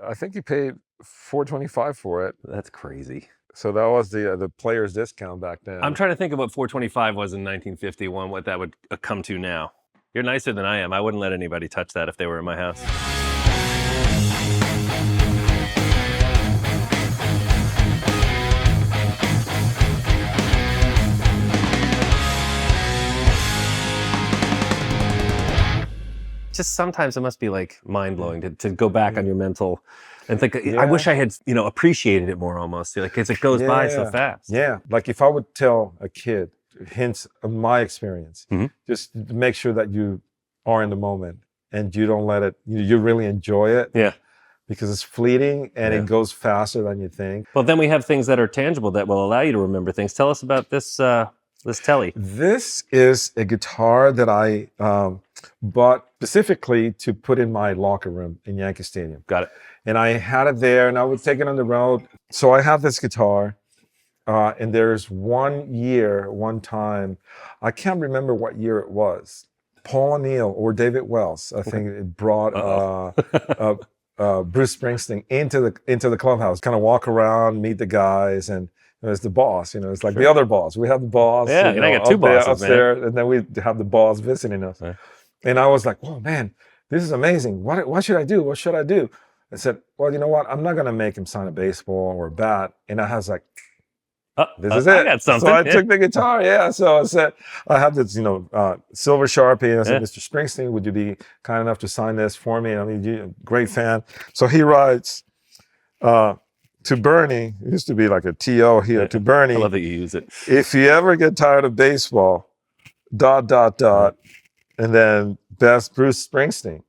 I think he paid $425 for it. That's crazy. So that was the player's discount back then. I'm trying to think of what $425 was in 1951, what that would come to now. You're nicer than I am. I wouldn't let anybody touch that if they were in my house. Just sometimes it must be like mind-blowing to go back on your mental and think, I wish I had, appreciated it more almost. Like, because it goes by so fast. Yeah. Like if I would tell a kid hints of my experience, just make sure that you are in the moment and you don't let it, you really enjoy it. Yeah. Because it's fleeting and it goes faster than you think. Well, then we have things that are tangible that will allow you to remember things. Tell us about this Tele. This is a guitar that I bought specifically to put in my locker room in Yankee Stadium. Got it. And I had it there and I would take it on the road. So I have this guitar and there's one time, I can't remember what year it was. Paul O'Neill or David Wells, I think it brought Bruce Springsteen into the clubhouse, kind of walk around, meet the guys, and it's the boss, it's like the other boss. We have the boss. Yeah, and I got two bosses, upstairs, man. And then we have the boss visiting us. Right. And I was like, oh man, this is amazing. What should I do? What should I do? I said, well, you know what? I'm not going to make him sign a baseball or a bat. And I was like, this is it. I got something. So I took the guitar. Yeah. So I said, I have this, silver Sharpie. And I said, Mr. Springsteen, would you be kind enough to sign this for me? I mean, you're a great fan. So he writes, to Bernie, it used to be like a TO here, to Bernie. I love that you use it. If you ever get tired of baseball, ... and then best Bruce Springsteen.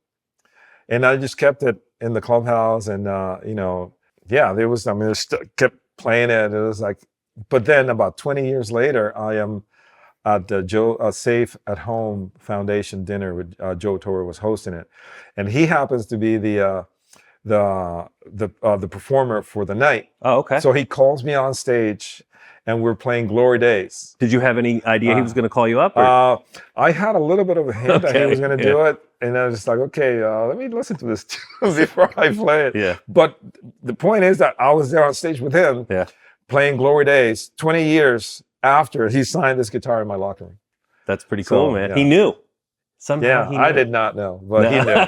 And I just kept it in the clubhouse and, there was, kept playing it. It was like, but then about 20 years later, I am at the Safe at Home Foundation dinner with Joe Torre was hosting it. And he happens to be the performer for the night. Oh, okay. So he calls me on stage and we're playing Glory Days. Did you have any idea he was going to call you up? I had a little bit of a hint that he was going to do it. And I was just like, okay, let me listen to this before I play it. Yeah. But the point is that I was there on stage with him playing Glory Days 20 years after he signed this guitar in my locker room. That's pretty cool, man. Yeah. He knew. Somehow he knew. I did not know, but he knew.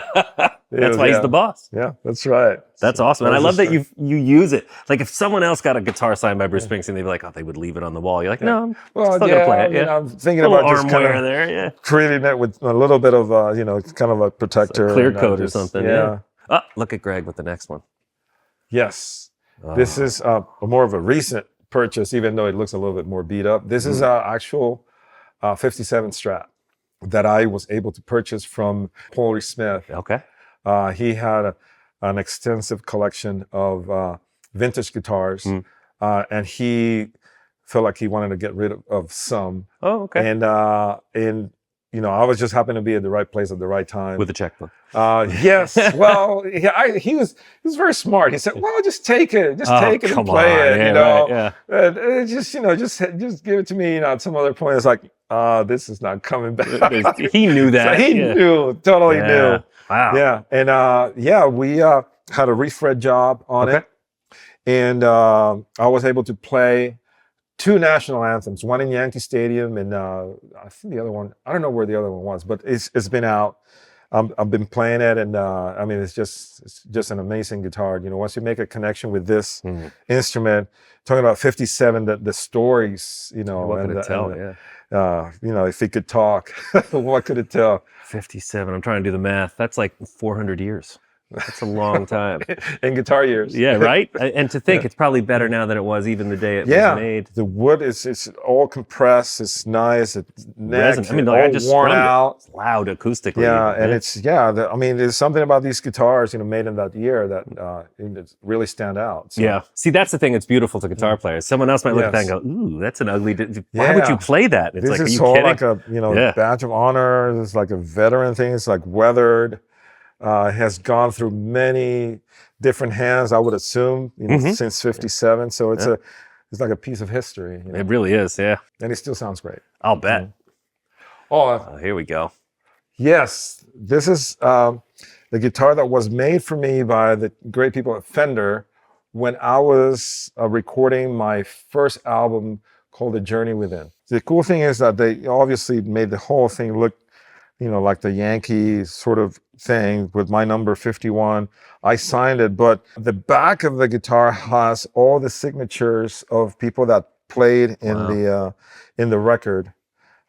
That's why he's the boss. Yeah, that's right. That's awesome. And I love that you use it. Like if someone else got a guitar signed by Bruce Springsteen, they'd be like, they would leave it on the wall. You're like, no, I'm still going to play it. Yeah. I'm thinking about just kind of there, creating it with a little bit of, kind of a protector. Clear coat or something. Yeah. Oh, look at Greg with the next one. Yes. This is more of a recent purchase, even though it looks a little bit more beat up. This is an actual 57 Strat that I was able to purchase from Paulie Smith. Okay. He had an extensive collection of vintage guitars, and he felt like he wanted to get rid of some. Oh, okay. And I was just happened to be at the right place at the right time with a checkbook. Yes. Well, he was very smart. He said, "Well, just take it, take it and play it." And just give it to me. At some other point, it's like, this is not coming back. He knew that. So he knew, totally knew. Wow. Yeah. And we had a refred job on it. And I was able to play 2 national anthems, one in Yankee Stadium and I think the other one, I don't know where the other one was, but it's been out. I've been playing it and it's just an amazing guitar. Once you make a connection with this instrument, talking about 57, the stories, what could it tell? If it could talk, what could it tell? 57. I'm trying to do the math. That's like 400 years. That's a long time. In guitar years. Yeah, right? And to think it's probably better now than it was even the day it was made. The wood it's all compressed. It's nice. It's neck, I just worn out. It's loud acoustically. Yeah, and there's something about these guitars, made in that year that really stand out. So. Yeah. See, that's the thing that's beautiful to guitar players. Someone else might look at that and go, ooh, that's an ugly... Why would you play that? It's this like, is are you kidding? Like a badge of honor. It's like a veteran thing. It's like weathered. Has gone through many different hands, I would assume, since 57. So it's like a piece of history. It really is, yeah. And it still sounds great. I'll bet. Oh, here we go. Yes, this is the guitar that was made for me by the great people at Fender when I was recording my first album called The Journey Within. The cool thing is that they obviously made the whole thing look, like the Yankee sort of thing with my number 51. I signed it, but the back of the guitar has all the signatures of people that played in the record.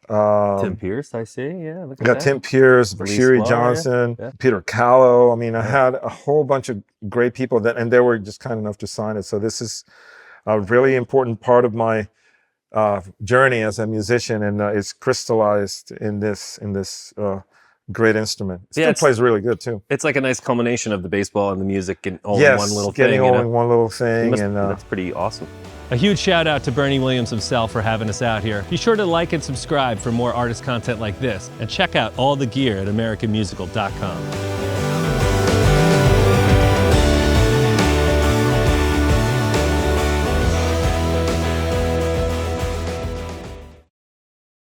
Tim Pierce, I see. Yeah, look at got that. Tim Pierce, Sherry Sklar, Johnson, yeah. Peter Callow. I mean, I had a whole bunch of great people and they were just kind enough to sign it. So this is a really important part of my journey as a musician, and it's crystallized in this great instrument. It still plays really good too. It's like a nice culmination of the baseball and the music and all Yes, in one little getting thing. all in one little thing, and That's pretty awesome. A huge shout out to Bernie Williams himself for having us out here. Be sure to like and subscribe for more artist content like this, and check out all the gear at AmericanMusical.com.